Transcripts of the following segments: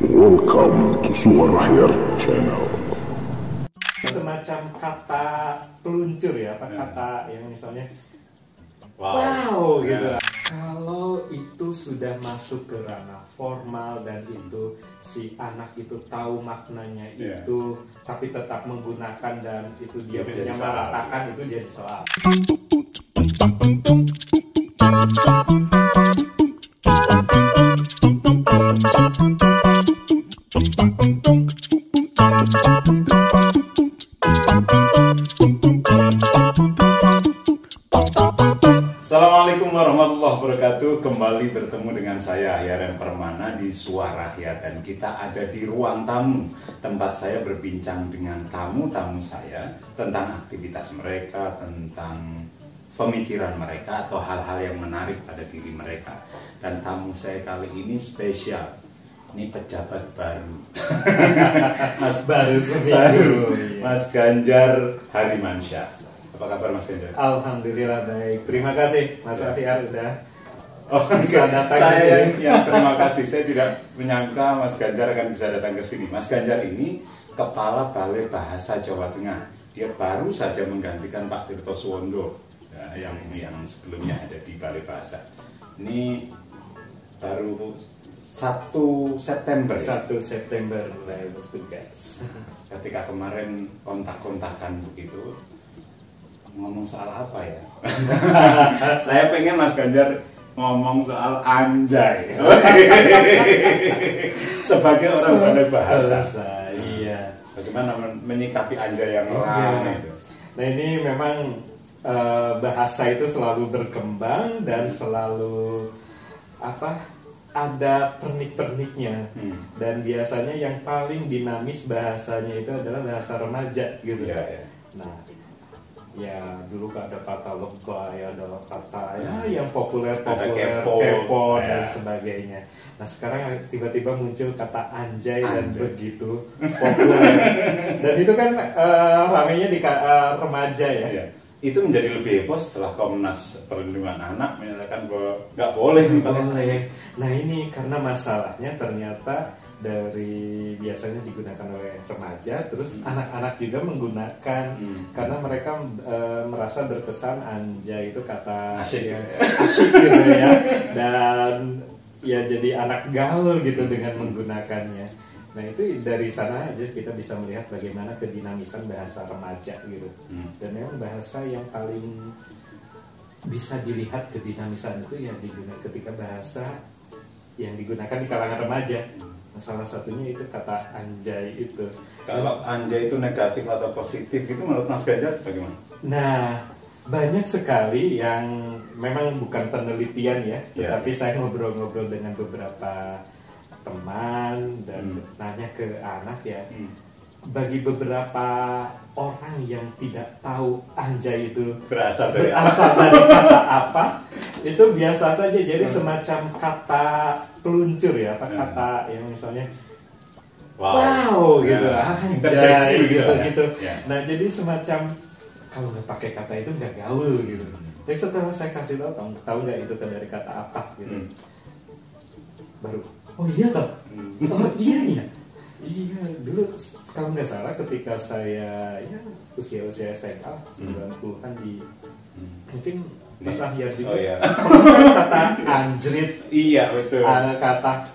Welcome to Suara Rakyat Channel. Semacam kata peluncur ya, apa kata yang misalnya wow gitu. Kalau itu sudah masuk ke ranah formal dan itu si anak itu tahu maknanya itu, tapi tetap menggunakan dan itu dia menyamaratakan, itu jadi salah. Assalamualaikum warahmatullahi wabarakatuh. Kembali bertemu dengan saya Yaren Permana di Suara Rakyat, dan kita ada di ruang tamu tempat saya berbincang dengan tamu-tamu saya tentang aktivitas mereka, tentang pemikiran mereka atau hal-hal yang menarik pada diri mereka. Dan tamu saya kali ini spesial. Ini pejabat baru. Mas baru seminggu. Mas Ganjar Harimansyah. Apa kabar Mas Ganjar? Alhamdulillah baik. Terima kasih Mas Afiar udah bisa datang saya ke sini. yang terima kasih. Saya tidak menyangka Mas Ganjar akan bisa datang ke sini. Mas Ganjar ini Kepala Balai Bahasa Jawa Tengah. Dia baru saja menggantikan Pak Tirto Suwondo yang sebelumnya ada di Balai Bahasa. Ini baru 1 September. 1 September mulai bertugas. Ketika kemarin kontak-kontakan begitu, ngomong soal apa ya? Saya pengen Mas Ganjar ngomong soal anjay. Sebagai orang pandai bahasa. Iya. Bagaimana menyikapi anjay yang ramai itu? Nah ini memang bahasa itu selalu berkembang dan selalu ada pernik-perniknya. Dan biasanya yang paling dinamis bahasanya itu adalah bahasa remaja gitu. Iya. Nah, ya dulu ada kata lebay, ada kata yang populer kepo dan sebagainya. Nah sekarang tiba-tiba muncul kata anjay dan begitu populer. Dan itu kan ramainya di remaja ya. Iya. Itu menjadi lebih heboh setelah Komnas Perlindungan Anak menyatakan bahwa nggak boleh. Nah ini karena masalahnya ternyata dari biasanya digunakan oleh remaja, terus anak-anak juga menggunakan karena mereka merasa berkesan anjay itu kata asyik gitu ya, dan ya jadi anak gaul gitu dengan menggunakannya. Nah itu dari sana aja kita bisa melihat bagaimana kedinamisan bahasa remaja gitu. Dan memang bahasa yang paling bisa dilihat kedinamisan itu ya ketika bahasa yang digunakan di kalangan remaja. Nah, salah satunya itu kata anjay itu. Kalau anjay itu negatif atau positif itu menurut Mas Ganjar bagaimana? Nah banyak sekali yang memang bukan penelitian ya, tetapi saya ngobrol-ngobrol dengan beberapa teman dan nanya ke anak ya. Bagi beberapa orang yang tidak tahu anjay itu berasal dari kata apa, itu biasa saja. Jadi semacam kata peluncur ya, kata yang misalnya wow gitu, anjay gitu. Nah jadi semacam kalau nggak pakai kata itu nggak gaul gitu. Tapi setelah saya kasih tahu nggak itu dari kata apa gitu, baru oh iya toh, oh iya. Iya, dulu kalau nggak salah ketika saya usia SMA 90-an di mungkin Mas Ahyar juga kata anjrit, iya betul, kata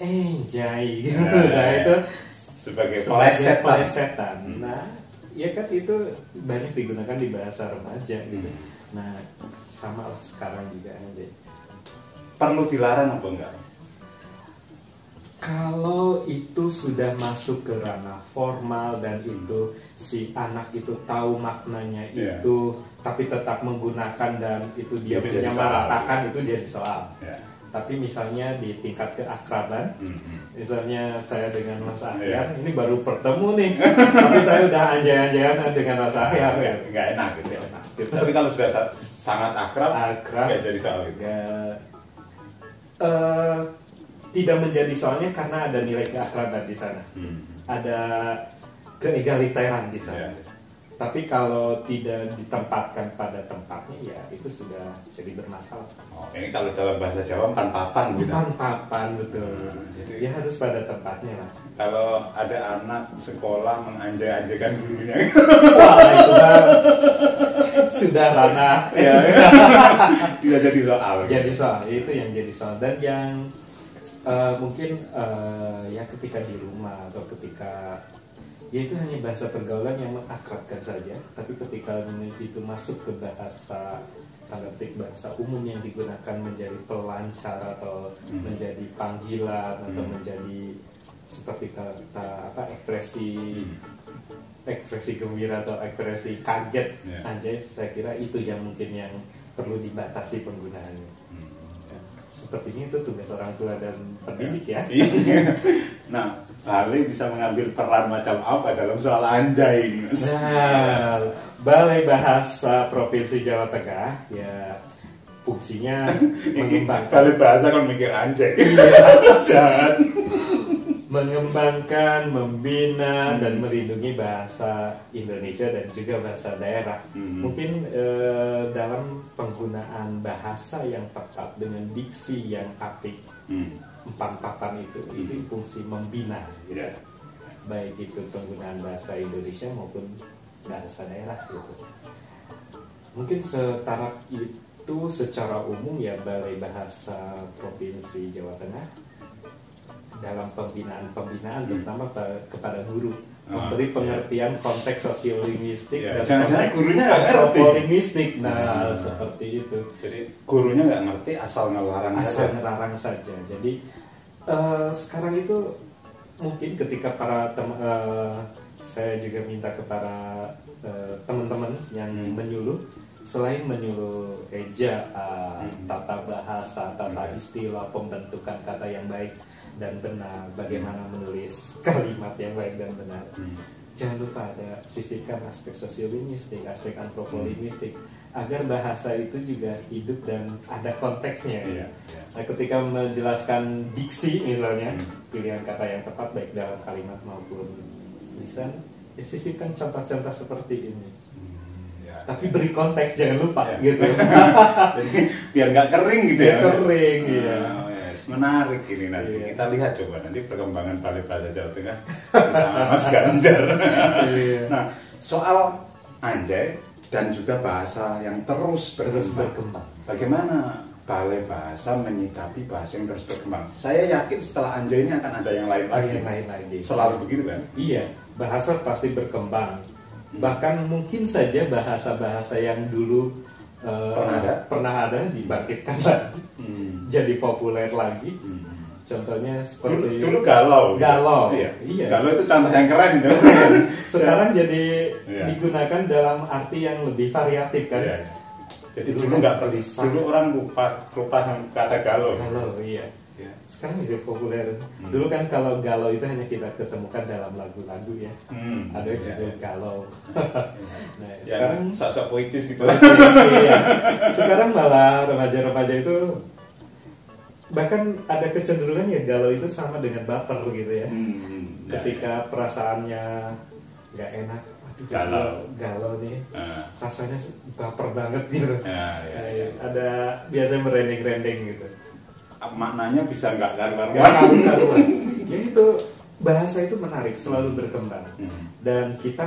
enjay gitu. Nah itu sebagai pelesetan. Nah ya kan itu banyak digunakan di bahasa remaja gitu. Nah sama lah sekarang juga anjay. Perlu dilarang apa enggak? Kalau itu sudah masuk ke ranah formal dan itu si anak itu tahu maknanya itu, tapi tetap menggunakan dan itu dia menyamaratakan, itu jadi salah. Tapi misalnya di tingkat keakraban, misalnya saya dengan Mas Ahyar, ini baru bertemu nih, tapi saya udah anjay-anjayan dengan Mas Ahyar, nggak enak gitu. Tapi kalau sudah sangat akrab nggak jadi soal gitu. Tidak menjadi soalnya karena ada nilai keakraban di sana, ada keegaliteran di sana. Tapi kalau tidak ditempatkan pada tempatnya ya itu sudah jadi bermasalah. Oh, ini kalau dalam bahasa Jawa papan gitu. Papan betul. Jadi Ya harus pada tempatnya lah. kalau ada anak sekolah menganjay-anjaykan gurunya, Wah itu kan sudah ranah. ya, tidak jadi soal. Jadi soal itu yang jadi soal dan yang mungkin ya ketika di rumah atau ketika ya itu hanya bahasa pergaulan yang mengakrabkan saja, tapi ketika itu masuk ke bahasa tanda petik bahasa umum yang digunakan menjadi pelancar atau menjadi panggilan atau menjadi seperti kata apa ekspresi gembira atau ekspresi kaget, anjay, saya kira itu yang mungkin yang perlu dibatasi penggunaannya. Sepertinya itu tugas orang tua dan pendidik ya. Nah, Balai bisa mengambil peran macam apa dalam soal anjay ini, Mas? Nah, Balai Bahasa Provinsi Jawa Tengah ya fungsinya mengembangkan Balai Bahasa kan mikir anjay. Jangan. Mengembangkan, membina dan melindungi bahasa Indonesia dan juga bahasa daerah. Mungkin dalam penggunaan bahasa yang tepat dengan diksi yang apik, empat-empatan itu fungsi membina, gitu. Baik itu penggunaan bahasa Indonesia maupun bahasa daerah, gitu. Mungkin setara itu secara umum ya Balai Bahasa Provinsi Jawa Tengah dalam pembinaan terutama kepada guru memberi pengertian konteks sosiolinguistik dan konteks gurunya nggak ngerti antropolinguistik. Nah, seperti itu. Jadi gurunya nggak ngerti asal ngelarang saja. Jadi sekarang itu mungkin ketika para saya juga minta kepada teman-teman yang menyuluh, selain menyuluh ejaan, tata bahasa, tata istilah, pembentukan kata yang baik dan benar, bagaimana menulis kalimat yang baik dan benar. Jangan lupa ada sisipkan aspek sosiolinguistik, aspek antropolinguistik, agar bahasa itu juga hidup dan ada konteksnya. Nah, ketika menjelaskan diksi misalnya, pilihan kata yang tepat baik dalam kalimat maupun lisan, ya sisipkan contoh-contoh seperti ini. Tapi beri konteks, jangan lupa gitu. Jadi biar nggak kering gitu ya. Kering, ya. Menarik ini nanti kita lihat coba nanti perkembangan Balai Bahasa Jawa Tengah kita Mas Ganjar. Nah, soal anjay dan juga bahasa yang terus berkembang. Bagaimana Balai Bahasa menyikapi bahasa yang terus berkembang? Saya yakin setelah anjay ini akan ada yang lain lagi. Selalu begitu kan? Iya, bahasa pasti berkembang. Bahkan mungkin saja bahasa-bahasa yang dulu pernah ada dibangkitkan lagi, jadi populer lagi. Contohnya seperti dulu galau. Iya. Galau itu contoh yang keren itu. Sekarang jadi digunakan dalam arti yang lebih variatif kan. Jadi dulu nggak perlu. Dulu orang lupa sama kata galau. Galau, iya. Sekarang jadi populer. Dulu kan kalau galau itu hanya kita ketemukan dalam lagu-lagu ya. Ada judul galau. Nah, sekarang sok-sok puitis gitu. Sekarang malah remaja-remaja itu bahkan ada kecenderungan ya galau itu sama dengan baper gitu ya. Ketika perasaannya nggak enak, galau nih, rasanya baper banget gitu. Ada biasanya merendeng-rendeng gitu. Maknanya bisa nggak karuan. Ya itu bahasa itu menarik, selalu berkembang. Dan kita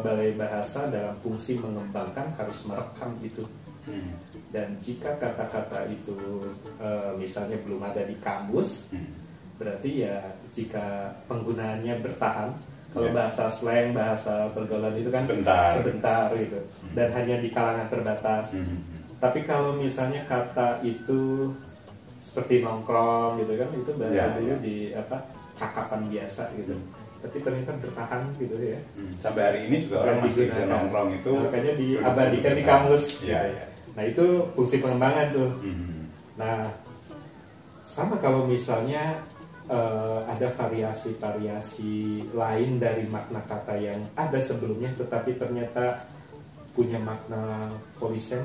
Balai Bahasa dalam fungsi mengembangkan harus merekam itu. Dan jika kata-kata itu misalnya belum ada di kamus, berarti ya jika penggunaannya bertahan. Kalau bahasa slang, bahasa pergaulan itu kan sebentar gitu, dan hanya di kalangan terbatas. Tapi kalau misalnya kata itu seperti nongkrong gitu kan, itu bahasa dulu di cakapan biasa gitu. Tapi ternyata bertahan gitu ya. Sampai hari ini juga orang masih bisa nongkrong itu. Makanya diabadikan di kamus. Nah itu fungsi pengembangan tuh. Nah sama kalau misalnya ada variasi-variasi lain dari makna kata yang ada sebelumnya, tetapi ternyata punya makna polisem,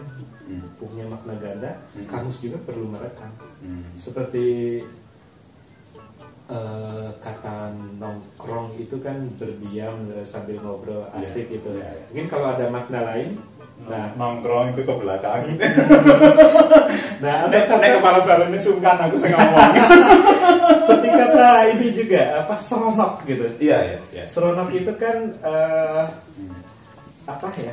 punya makna ganda, kamus juga perlu merekam. Seperti kata nongkrong itu kan berdiam sambil ngobrol asik gitu. Iya. Mungkin kalau ada makna lain, nah nongkrong itu ke belakang. nah ada Nek kata kepala balonnya sungkan aku saya ngomong. seperti kata ini juga apa seronok gitu. Iya. Seronok itu kan apa ya,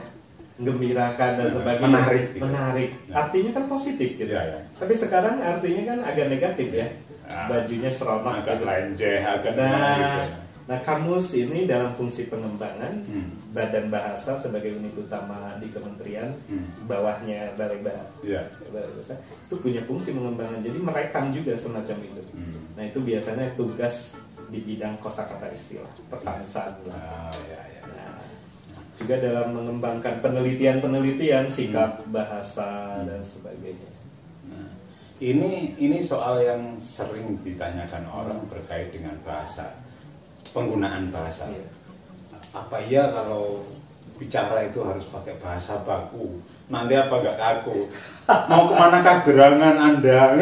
gembirakan dan sebagainya, Menarik gitu. menarik. Artinya kan positif gitu. Iya. Tapi sekarang artinya kan agak negatif ya. Bajunya seronok Agak gitu. lenjeh, agak gimana gitu. Nah, kamus ini dalam fungsi pengembangan Hmm. Badan Bahasa sebagai unit utama di kementerian, bawahnya Balai Bahasa, itu punya fungsi pengembangan. Jadi merekam juga semacam itu. Nah, itu biasanya tugas di bidang kosakata istilah, pertansaan. Iya. Nah, juga dalam mengembangkan penelitian sikap bahasa dan sebagainya. Nah, ini soal yang sering ditanyakan orang terkait dengan bahasa, penggunaan bahasa. Iya. Apa iya kalau bicara itu harus pakai bahasa baku? Nanti apa gak kaku? Mau kemanakah gerangan Anda?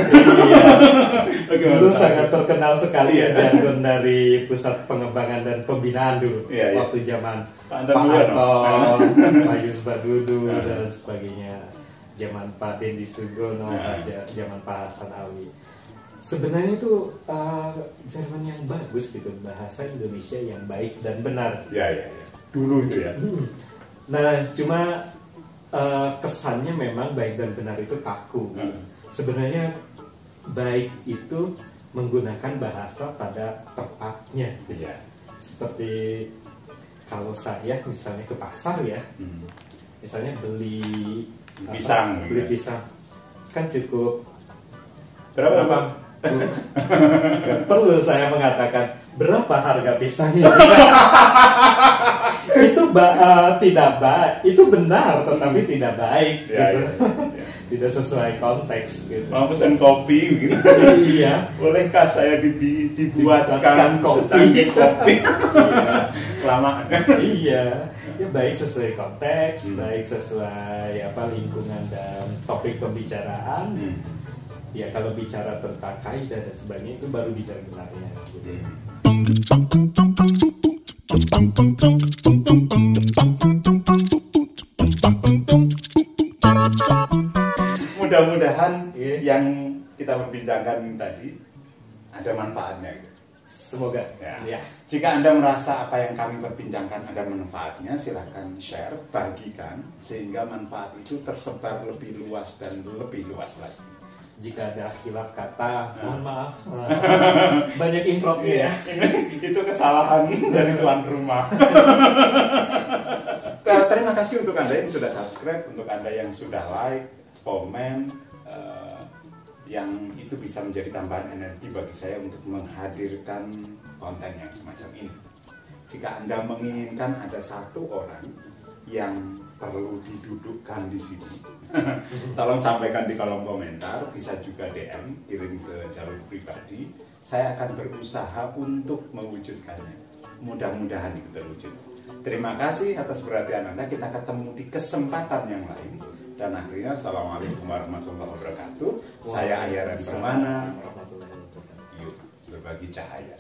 Dulu sangat terkenal sekali ya jargon dari Pusat Pengembangan dan Pembinaan dulu. Iya. Waktu zaman Pak Pak Anton, Anton, Pak Yus Badudu dan sebagainya. Zaman Pak Dendi Sugono, zaman Pak Hasan Ali. Sebenarnya itu jargon yang bagus gitu, bahasa Indonesia yang baik dan benar. Iya. Dulu itu ya. Nah, cuma kesannya memang baik dan benar itu kaku. Sebenarnya baik itu menggunakan bahasa pada tempatnya. Iya. Seperti kalau saya misalnya ke pasar ya, misalnya beli Pisang, beli gitu. pisang, kan cukup Berapa? Gak perlu saya mengatakan berapa harga pisangnya. Itu tidak baik, itu benar tetapi tidak baik gitu. Iya. Tidak sesuai konteks gitu. Mau pesen kopi gitu. Iya. Bolehkah saya dibuatkan Dibuatkan kopi? secangkir kopi? Iya. Kelamaan. Iya, ya baik sesuai konteks, baik sesuai apa lingkungan dan topik pembicaraan. Ya kalau bicara tentang kaidah dan sebagainya itu baru bicara benarnya. Gitu. Mudah-mudahan yang kita perbincangkan tadi ada manfaatnya. Semoga. Ya. Jika Anda merasa apa yang kami perbincangkan ada manfaatnya, silahkan share, bagikan, sehingga manfaat itu tersebar lebih luas dan lebih luas lagi. Jika ada khilaf kata, mohon maaf. Banyak improvnya ya. Itu kesalahan dari tuan rumah. Terima kasih untuk Anda yang sudah subscribe, untuk Anda yang sudah like, komen, yang itu bisa menjadi tambahan energi bagi saya untuk menghadirkan konten yang semacam ini. Jika Anda menginginkan ada satu orang yang perlu didudukkan di sini, tolong sampaikan di kolom komentar, bisa juga DM, kirim ke jalur pribadi. Saya akan berusaha untuk mewujudkannya. Mudah-mudahan itu terwujud. Terima kasih atas perhatian Anda. Kita ketemu di kesempatan yang lain. Dan akhirnya, Assalamualaikum warahmatullahi wabarakatuh. Saya Ahyaren Permana. Yuk, berbagi cahaya.